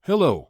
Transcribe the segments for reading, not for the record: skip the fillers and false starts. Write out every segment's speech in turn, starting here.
Hello.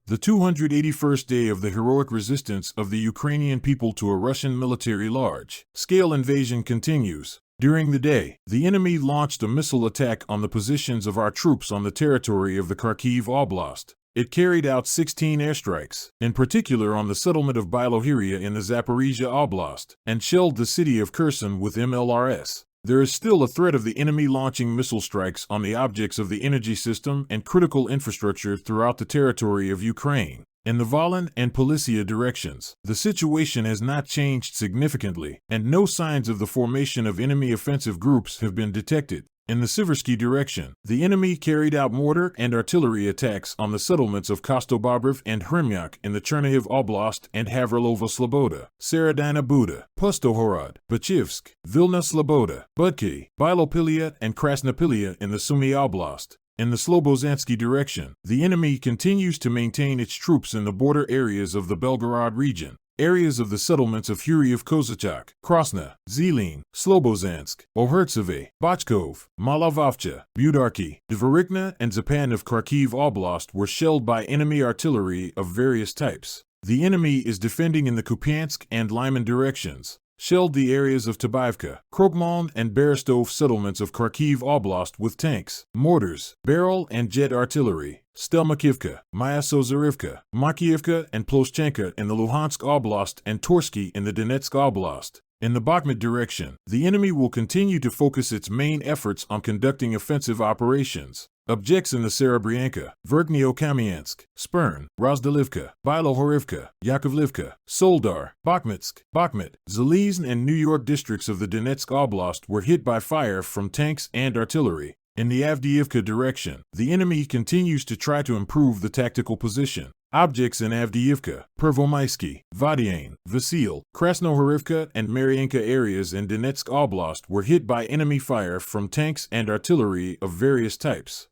The 281st day of the heroic resistance of the Ukrainian people to a Russian military large-scale invasion continues. During the day, the enemy launched a missile attack on the positions of our troops on the territory of the Kharkiv Oblast. It carried out 16 airstrikes, in particular on the settlement of Bialohiria in the Zaporizhia Oblast, and shelled the city of Kherson with MLRS. There is still a threat of the enemy launching missile strikes on the objects of the energy system and critical infrastructure throughout the territory of Ukraine. In the Volyn and Polisia directions, the situation has not changed significantly, and no signs of the formation of enemy offensive groups have been detected. In the Siversky direction, the enemy carried out mortar and artillery attacks on the settlements of Kostobobrov and Hremyak in the Chernihiv Oblast and Havrlovo Sloboda, Saradina Buda, Pustohorod, Bachivsk, Vilna Sloboda, Budki, Bilopilia and Krasnopilia in the Sumy Oblast. In the Slobozansky direction, the enemy continues to maintain its troops in the border areas of the Belgorod region. Areas of the settlements of Huriev Kozachak, Krasna, Zelin, Slobozansk, Ohertseve, Bachkov, Malavovcha, Budarki, Dvorikna, and Zapan of Kharkiv Oblast were shelled by enemy artillery of various types. The enemy is defending in the Kupyansk and Lyman directions. Shelled the areas of Tabaivka, Krokmaln, and Berestov settlements of Kharkiv Oblast with tanks, mortars, barrel and jet artillery. Stelmakivka, Myasozarivka, Makiivka, and Ploshchenka in the Luhansk Oblast and Torsky in the Donetsk Oblast. In the Bakhmut direction, the enemy will continue to focus its main efforts on conducting offensive operations. Objects in the Serebryanka, Verkhnyo-Kamyansk, Spern, Rozdalivka, Bilohorivka, Yakovlivka, Soldar, Bakhmutsk, Bakhmut, Zalizn, and New York districts of the Donetsk Oblast were hit by fire from tanks and artillery. In the Avdiivka direction, the enemy continues to try to improve the tactical position. Objects in Avdiivka, Pervomaisky, Vadiane, Vasil, Krasnohorivka, and Maryanka areas in Donetsk Oblast were hit by enemy fire from tanks and artillery of various types.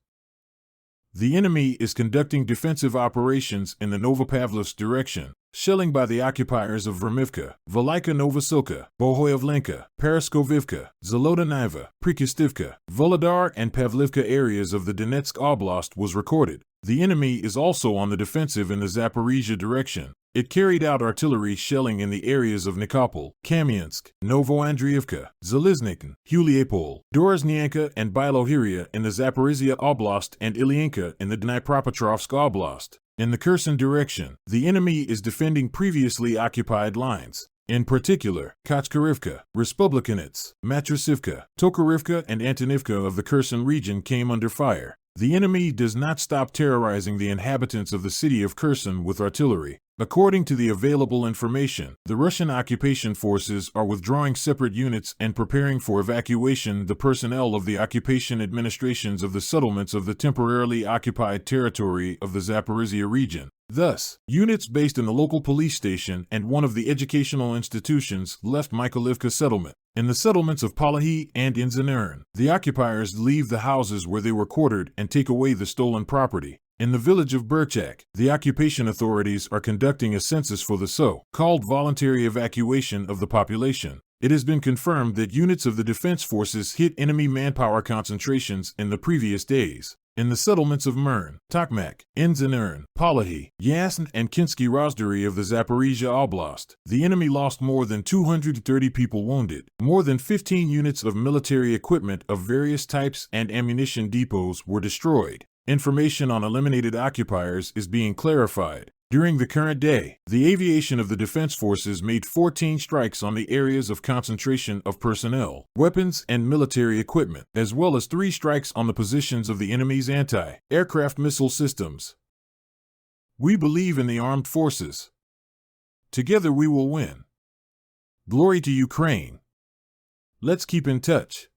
The enemy is conducting defensive operations in the Novopavlovsk direction. Shelling by the occupiers of Vermivka, Velika Novosilka, Bohoyavlenka, Paraskovivka, Zolotaniva, Prikistivka, Volodar, and Pavlivka areas of the Donetsk Oblast was recorded. The enemy is also on the defensive in the Zaporizhia direction. It carried out artillery shelling in the areas of Nikopol, Kamyansk, Novoandriivka, Zaliznikn, Huliapol, Dorozhnyanka, and Bialohiria in the Zaporizhia Oblast and Ilyanka in the Dnipropetrovsk Oblast. In the Kherson direction, the enemy is defending previously occupied lines. In particular, Kachkarivka, Respublikanets, Matrosivka, Tokarivka, and Antonivka of the Kherson region came under fire. The enemy does not stop terrorizing the inhabitants of the city of Kherson with artillery. According to the available information, the Russian occupation forces are withdrawing separate units and preparing for evacuation the personnel of the occupation administrations of the settlements of the temporarily occupied territory of the Zaporizhia region. Thus, units based in the local police station and one of the educational institutions left Mykolivka settlement. In the settlements of Palahi and Inzanern, the occupiers leave the houses where they were quartered and take away the stolen property. In the village of Burchak, the occupation authorities are conducting a census for the so-called voluntary evacuation of the population. It has been confirmed that units of the defense forces hit enemy manpower concentrations in the previous days. In the settlements of Mern, Tokmak, Inzanern, Palahi, Yasn, and Kinsky Rozdary of the Zaporizhia Oblast, the enemy lost more than 230 people wounded. More than 15 units of military equipment of various types and ammunition depots were destroyed. Information on eliminated occupiers is being clarified. During the current day, the aviation of the defense forces made 14 strikes on the areas of concentration of personnel, weapons, and military equipment, as well as 3 strikes on the positions of the enemy's anti-aircraft missile systems. We believe in the armed forces. Together we will win. Glory to Ukraine. Let's keep in touch.